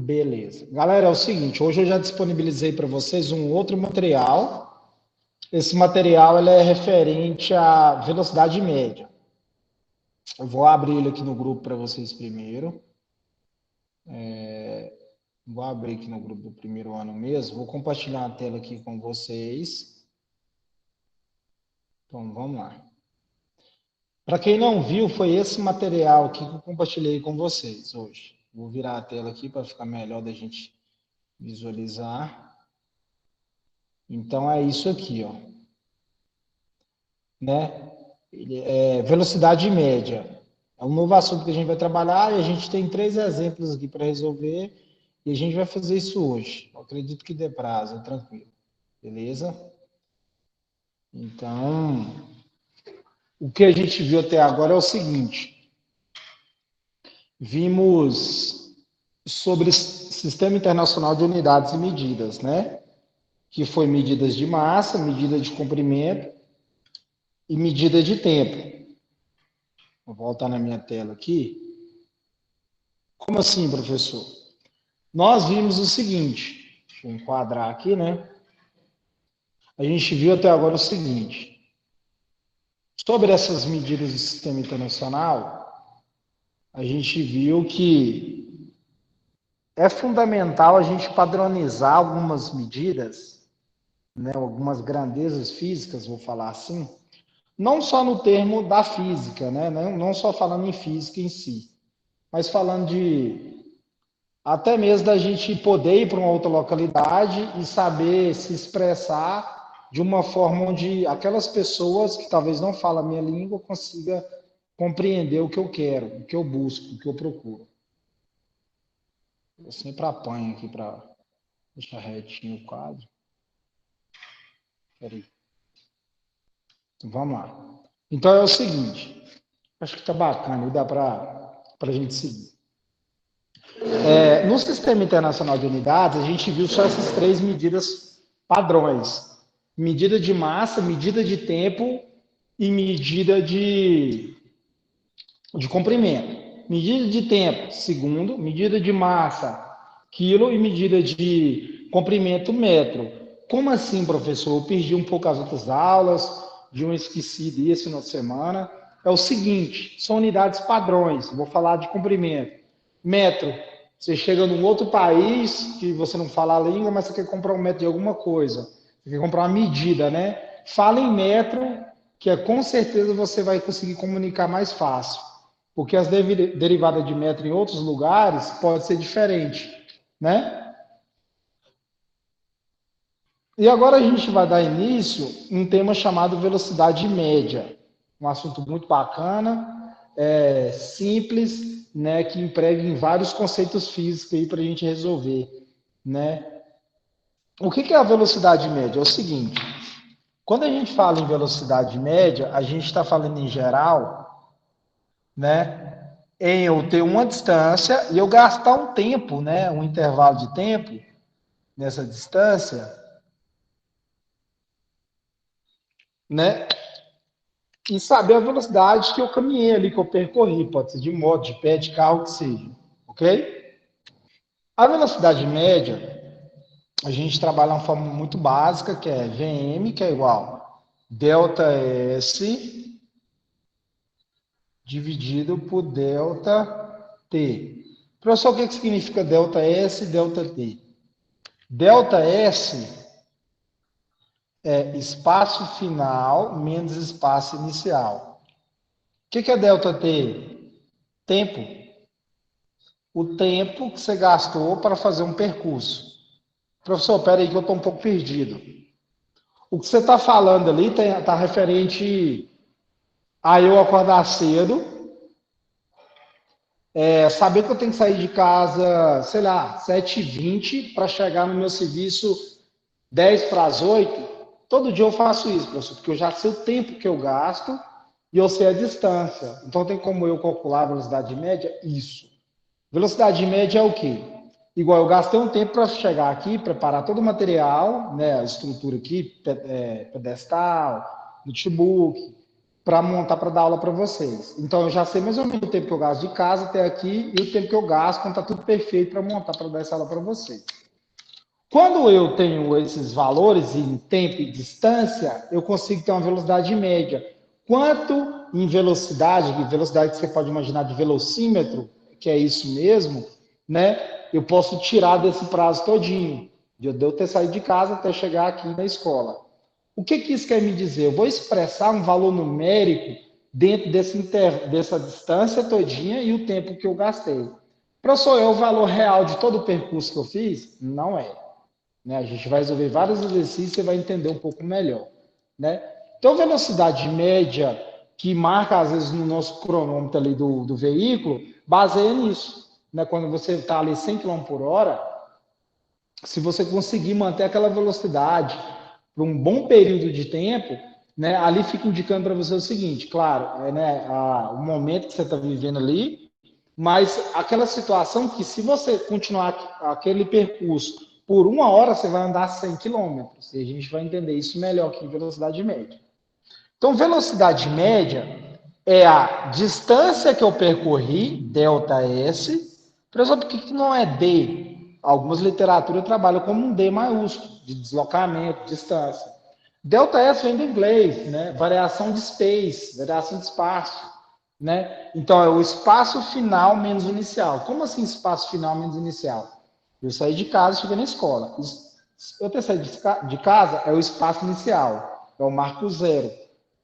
Beleza. Galera, é o seguinte, hoje eu já disponibilizei para vocês um outro material. Esse material ele é referente à velocidade média. Eu vou abrir ele aqui no grupo para vocês primeiro. Vou abrir aqui no grupo do primeiro ano mesmo. Vou compartilhar a tela aqui com vocês. Então, vamos lá. Para quem não viu, foi esse material aqui que eu compartilhei com vocês hoje. Vou virar a tela aqui para ficar melhor da gente visualizar. Então, é isso aqui, ó. Né? Velocidade média. É um novo assunto que a gente vai trabalhar e a gente tem 3 exemplos aqui para resolver e a gente vai fazer isso hoje. Eu acredito que dê prazo, tranquilo. Beleza? Então, o que a gente viu até agora é o seguinte. Vimos sobre Sistema Internacional de Unidades e Medidas, né? Que foi medidas de massa, medida de comprimento e medida de tempo. Vou voltar na minha tela aqui. Como assim, professor? Nós vimos o seguinte, deixa eu enquadrar aqui, né? A gente viu até agora o seguinte, sobre essas medidas do sistema internacional, a gente viu que é fundamental a gente padronizar algumas medidas, né, algumas grandezas físicas, vou falar assim, não só no termo da física, né, não só falando em física em si, mas falando de até mesmo da gente poder ir para uma outra localidade e saber se expressar de uma forma onde aquelas pessoas que talvez não falam a minha língua consigam compreender o que eu quero, o que eu busco, o que eu procuro. Eu sempre apanho aqui para deixar retinho o quadro. Peraí. Então, vamos lá. Então é o seguinte, acho que está bacana e dá para a gente seguir. No Sistema Internacional de Unidades, a gente viu só essas 3 medidas padrões. Medida de massa, medida de tempo e medida de comprimento. Medida de tempo, segundo. Medida de massa, quilo. E medida de comprimento, metro. Como assim, professor? Eu perdi um pouco as outras aulas, de um esqueci esse final de semana. É o seguinte, são unidades padrões. Vou falar de comprimento. Metro. Você chega num outro país que você não fala a língua, mas você quer comprar um metro de alguma coisa. Você quer comprar uma medida, né? Fala em metro, que com certeza você vai conseguir comunicar mais fácil. Porque as derivadas de metro em outros lugares pode ser diferente, né? E agora a gente vai dar início em um tema chamado velocidade média. Um assunto muito bacana, simples, né, que emprega em vários conceitos físicos aí para a gente resolver, né? O que é a velocidade média? É o seguinte, quando a gente fala em velocidade média, a gente está falando em geral, né, em eu ter uma distância e eu gastar um tempo, né, um intervalo de tempo nessa distância, né, e saber a velocidade que eu caminhei ali, que eu percorri, pode ser de moto, de pé, de carro, que seja, ok? A velocidade média, a gente trabalha uma forma muito básica, que é Vm, que é igual delta S dividido por delta T. Professor, o que significa delta S e delta T? Delta S é espaço final menos espaço inicial. O que é delta T? Tempo. O tempo que você gastou para fazer um percurso. Professor, espera aí que eu estou um pouco perdido. O que você está falando ali está referente a eu acordar cedo, saber que eu tenho que sair de casa, sei lá, 7h20 para chegar no meu serviço 10 para as 8. Todo dia eu faço isso, professor, porque eu já sei o tempo que eu gasto e eu sei a distância. Então tem como eu calcular a velocidade média? Isso. Velocidade média é o quê? Igual eu gastei um tempo para chegar aqui, preparar todo o material, né, a estrutura aqui, pedestal, notebook, para montar, para dar aula para vocês. Então, eu já sei mais ou menos o tempo que eu gasto de casa até aqui e o tempo que eu gasto quando está tudo perfeito para montar, para dar essa aula para vocês. Quando eu tenho esses valores em tempo e distância, eu consigo ter uma velocidade média. Quanto em velocidade, velocidade que você pode imaginar de velocímetro, que é isso mesmo, né? Eu posso tirar desse prazo todinho, de eu ter saído de casa até chegar aqui na escola. O que isso quer me dizer? Eu vou expressar um valor numérico dentro dessa distância todinha e o tempo que eu gastei. Professor, é o valor real de todo o percurso que eu fiz? Não é. Né? A gente vai resolver vários exercícios e vai entender um pouco melhor. Né? Então, velocidade média, que marca, às vezes, no nosso cronômetro ali do veículo, baseia nisso. Né? Quando você está ali 100 km por hora, se você conseguir manter aquela velocidade por um bom período de tempo, né, ali fica indicando para você o seguinte, claro, o momento que você está vivendo ali, mas aquela situação que se você continuar aquele percurso por 1 hora, você vai andar 100 quilômetros, e a gente vai entender isso melhor que velocidade média. Então, velocidade média é a distância que eu percorri, delta S. Professor, por que não é D? Algumas literaturas trabalham como um D maiúsculo, de deslocamento, distância. Delta S vem do inglês, né? Variação de space, variação de espaço. Né? Então, é o espaço final menos inicial. Como assim espaço final menos inicial? Eu saí de casa e cheguei na escola. Eu ter saído de casa é o espaço inicial, é o marco zero.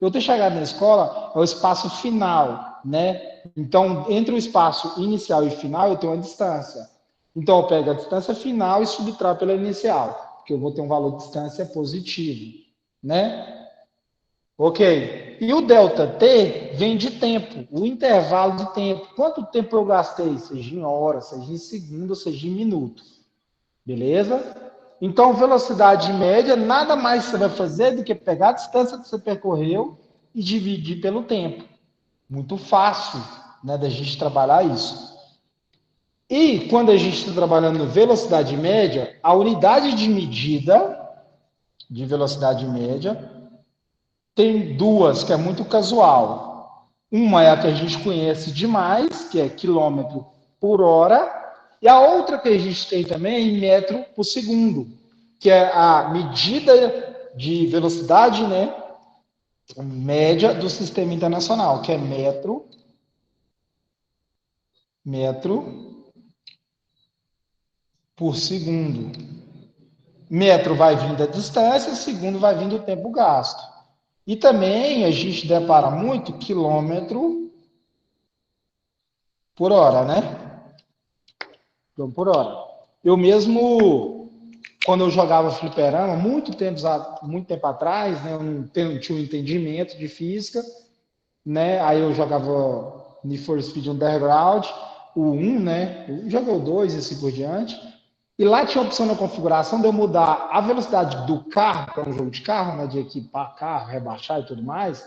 Eu ter chegado na escola é o espaço final, né? Então, entre o espaço inicial e final, eu tenho uma distância. Então, eu pego a distância final e subtraio pela inicial, porque eu vou ter um valor de distância positivo, né? Ok. E o delta T vem de tempo, o intervalo de tempo. Quanto tempo eu gastei? Seja em hora, seja em segundo, seja em minuto. Beleza? Então, velocidade média, nada mais você vai fazer do que pegar a distância que você percorreu e dividir pelo tempo. Muito fácil, né, da gente trabalhar isso. E quando a gente está trabalhando velocidade média, a unidade de medida de velocidade média tem duas, que é muito casual. Uma é a que a gente conhece demais, que é quilômetro por hora, e a outra que a gente tem também é em metro por segundo, que é a medida de velocidade, né, média do sistema internacional, que é metro por segundo. Metro vai vir da distância, segundo vai vir do tempo gasto. E também a gente depara muito quilômetro por hora, né? Quilômetro por hora. Eu mesmo, quando eu jogava fliperama, muito tempo atrás, né, eu não tinha um entendimento de física, né? Aí eu jogava Need for Speed Underground, o 1, né? Eu joguei o 2 e assim por diante. E lá tinha a opção na configuração de eu mudar a velocidade do carro, que é um jogo de carro, né? De equipar carro, rebaixar e tudo mais.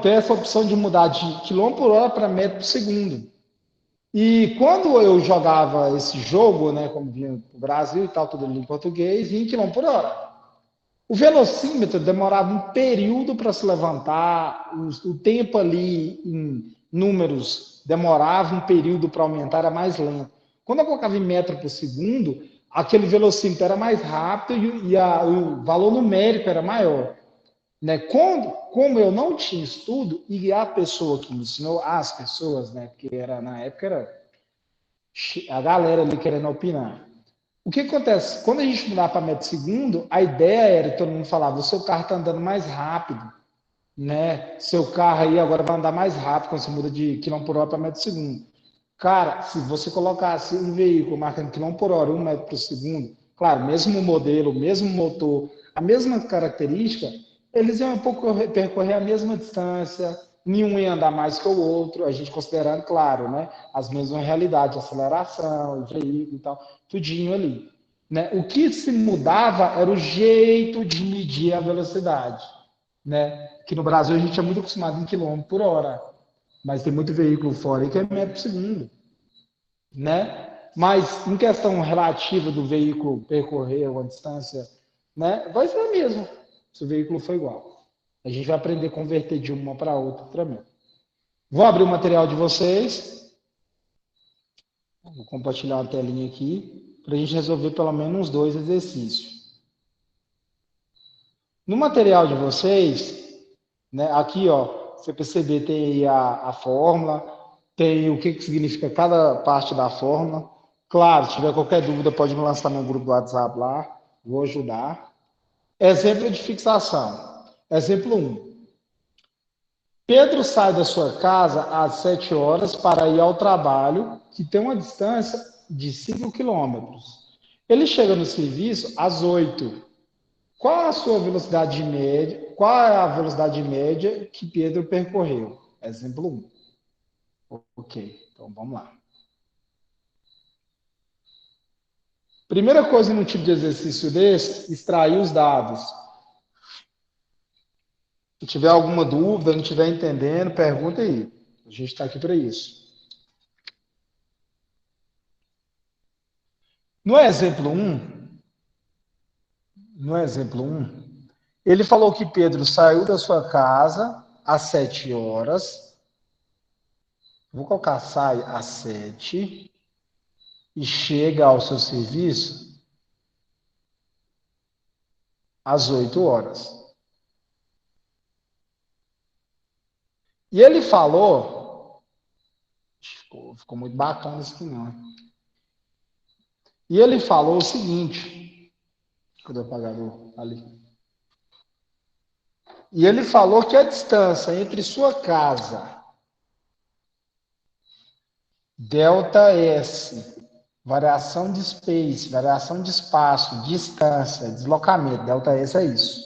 Tem essa opção de mudar de quilômetro por hora para metro por segundo. E quando eu jogava esse jogo, né? Como vinha para o Brasil e tal, tudo ali em português, vinha em quilômetro por hora. O velocímetro demorava um período para se levantar, o tempo ali em números demorava um período para aumentar, era mais lento. Quando eu colocava em metro por segundo, aquele velocímetro era mais rápido e o valor numérico era maior. Né? Como eu não tinha estudo, e a pessoa que me ensinou, as pessoas, né? Porque na época era a galera ali querendo opinar. O que acontece? Quando a gente mudar para metro segundo, a ideia era, todo mundo falava, o seu carro está andando mais rápido, né? Seu carro aí agora vai andar mais rápido quando você muda de quilômetro por hora para metro segundo. Cara, se você colocasse um veículo marcando quilômetro por hora, 1 metro por segundo, claro, mesmo modelo, mesmo motor, a mesma característica, eles iam percorrer a mesma distância, nenhum ia andar mais que o outro, a gente considerando, claro, né, as mesmas realidades, aceleração, veículo e tal, tudinho ali. Né? O que se mudava era o jeito de medir a velocidade. Né? Que no Brasil a gente é muito acostumado em quilômetro por hora, mas tem muito veículo fora aí que é metro por segundo. Né? Mas em questão relativa do veículo percorrer uma distância, né, vai ser a mesma, se o veículo for igual. A gente vai aprender a converter de uma para outra também. Vou abrir o material de vocês. Vou compartilhar uma telinha aqui para a gente resolver pelo menos uns 2 exercícios. No material de vocês, né, aqui, ó, você perceber, tem aí a fórmula, tem o que significa cada parte da fórmula. Claro, se tiver qualquer dúvida, pode me lançar no grupo do WhatsApp lá, vou ajudar. Exemplo de fixação. Exemplo 1. Pedro sai da sua casa às 7 horas para ir ao trabalho, que tem uma distância de 5 quilômetros. Ele chega no serviço às 8. Qual a sua velocidade média? Qual é a velocidade média que Pedro percorreu? Exemplo 1. Ok, então vamos lá. Primeira coisa no tipo de exercício desse, extrair os dados. Se tiver alguma dúvida, não estiver entendendo, pergunta aí. A gente está aqui para isso. No exemplo 1, ele falou que Pedro saiu da sua casa às 7 horas. Vou colocar sai às 7 e chega ao seu serviço às 8 horas. E ele falou, ficou muito bacana isso aqui não. E ele falou o seguinte, cadê o apagador? Ali. E ele falou que a distância entre sua casa, delta S, variação de space, variação de espaço, distância, deslocamento, delta S é isso.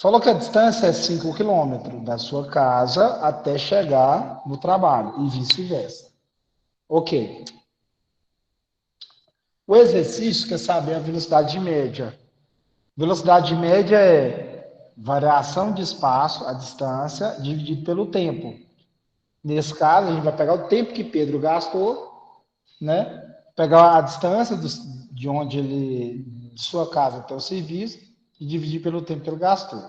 Falou que a distância é 5 quilômetros da sua casa até chegar no trabalho e vice-versa. Ok. O exercício quer saber a velocidade média. Velocidade média é variação de espaço, a distância, dividido pelo tempo. Nesse caso, a gente vai pegar o tempo que Pedro gastou, né? Pegar a distância de onde ele, de sua casa até o serviço, e dividir pelo tempo que ele gastou.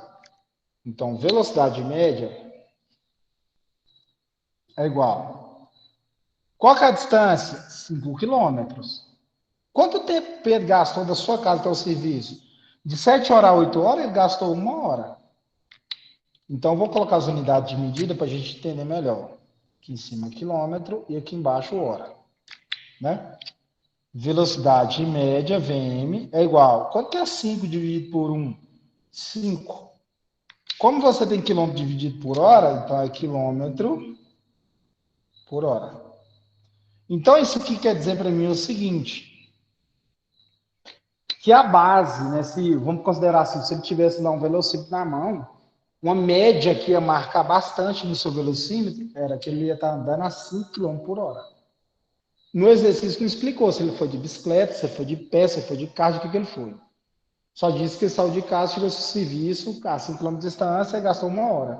Então, velocidade média é igual. Qual que é a distância? 5 quilômetros. Quanto tempo Pedro gastou da sua casa até o serviço? De 7 horas a 8 horas, ele gastou 1 hora. Então, vou colocar as unidades de medida para a gente entender melhor. Aqui em cima, quilômetro, e aqui embaixo, hora. Né? Velocidade média, VM, é igual. Quanto que é 5 dividido por 1? 5. Como você tem quilômetro dividido por hora, então é quilômetro por hora. Então, isso aqui quer dizer para mim o seguinte, que a base, né, se vamos considerar assim, se ele tivesse lá um velocímetro na mão, uma média que ia marcar bastante no seu velocímetro era que ele ia estar andando a 5 km por hora. No exercício não explicou se ele foi de bicicleta, se foi de pé, se foi de carro, o que ele foi. Só disse que saiu de casa, chegou ao serviço a 5 km de distância e gastou 1 hora.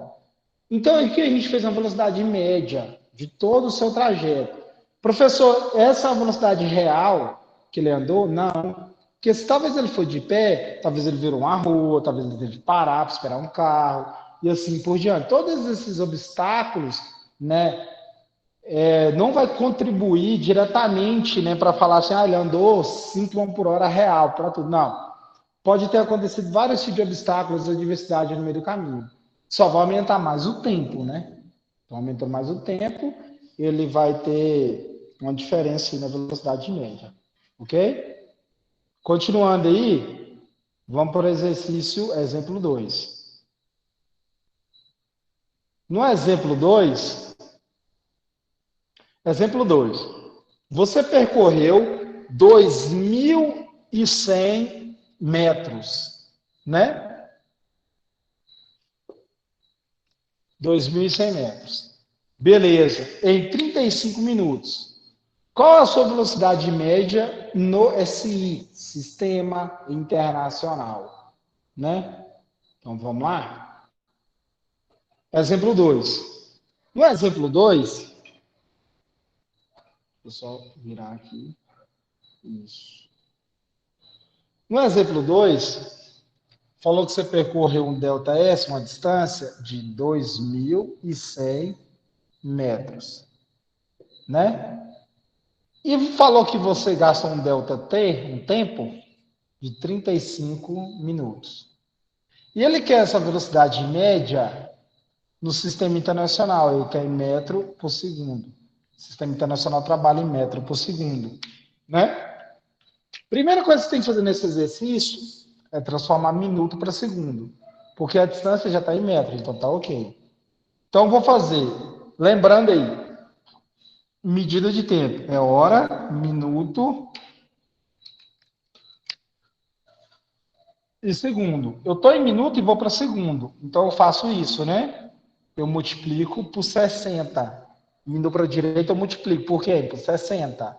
Então, aqui a gente fez uma velocidade média de todo o seu trajeto. Professor, essa é a velocidade real que ele andou? Não. Porque se talvez ele foi de pé, talvez ele virou uma rua, talvez ele teve que parar para esperar um carro, e assim por diante. Todos esses obstáculos, né, não vai contribuir diretamente, né, para falar assim, ele andou 5 km por hora real para tudo. Não. Pode ter acontecido vários tipos de obstáculos, adversidade no meio do caminho. Só vai aumentar mais o tempo, né? Então, aumentando mais o tempo, ele vai ter uma diferença na velocidade média. Ok? Continuando aí, vamos para o exercício, exemplo 2. No exemplo 2, você percorreu 2.100 metros, né? 2.100 metros. Beleza, em 35 minutos. Qual a sua velocidade média no SI, Sistema Internacional? Né? Então vamos lá? Exemplo 2. No exemplo 2, vou só virar aqui. Isso. No exemplo 2, falou que você percorreu um ΔS, uma distância de 2.100 metros, né? E falou que você gasta um ΔT, um tempo, de 35 minutos. E ele quer essa velocidade média no sistema internacional, ele quer em metro por segundo. O sistema internacional trabalha em metro por segundo, né? Primeira coisa que você tem que fazer nesse exercício é transformar minuto para segundo, porque a distância já está em metro, então tá ok. Então vou fazer, lembrando aí, medida de tempo é hora, minuto e segundo. Eu estou em minuto e vou para segundo, então eu faço isso, né? Eu multiplico por 60. Indo para a direita eu multiplico, por quê? Por 60.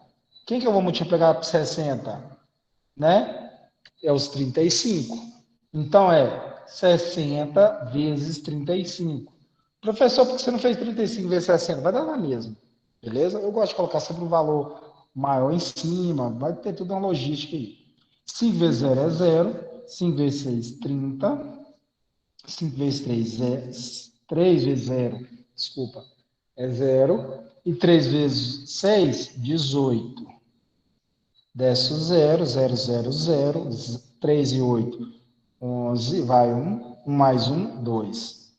Quem que eu vou multiplicar por 60? Né? É os 35. Então é 60 vezes 35. Professor, por que você não fez 35 vezes 60? Vai dar na mesma. Beleza? Eu gosto de colocar sempre um valor maior em cima. Vai ter tudo uma logística aí. 5 vezes 0 é 0. 5 vezes 6, 30. 5 vezes 3 é 3 vezes 0. Desculpa. É 0. E 3 vezes 6, 18. Desce o 0, 0, 0, 0. 3 e 8, 11, vai 1, 1 mais 1, 2.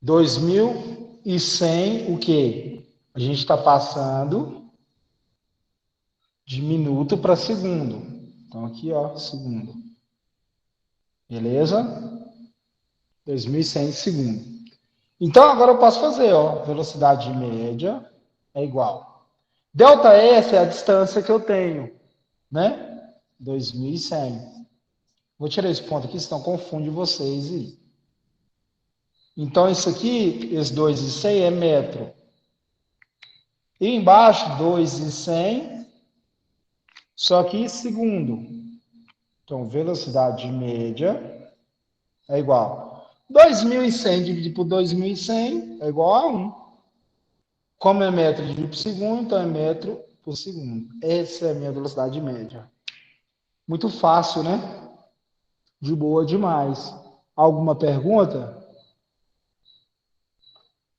2.100, o quê? A gente está passando de minuto para segundo. Então, aqui, ó, segundo. Beleza? 2.100 segundo. Então, agora eu posso fazer, ó, velocidade média é igual. Delta S é a distância que eu tenho, né? 2.100. Vou tirar esse ponto aqui, senão confunde vocês aí. Então, isso aqui, esse 2.100 é metro. E embaixo, 2.100, só que segundo. Então, velocidade média é igual. 2.100 dividido por 2.100 é igual a 1. Como é metro dividido por segundo, então é metro por segundo. Essa é a minha velocidade média. Muito fácil, né? De boa demais. Alguma pergunta?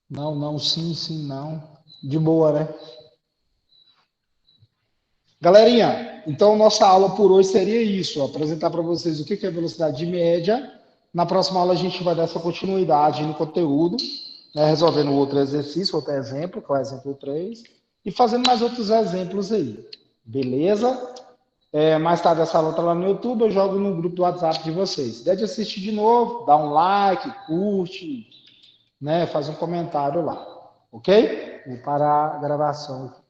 Não, não, sim, sim, não. De boa, né? Galerinha, então nossa aula por hoje seria isso, apresentar para vocês o que é velocidade média. Na próxima aula a gente vai dar essa continuidade no conteúdo, né, resolvendo outro exercício, outro exemplo, que é o exemplo 3, e fazendo mais outros exemplos aí. Beleza? Mais tarde essa aula está lá no YouTube, eu jogo no grupo do WhatsApp de vocês. Deve assistir de novo, dá um like, curte, né, faz um comentário lá. Ok? Vou parar a gravação aqui.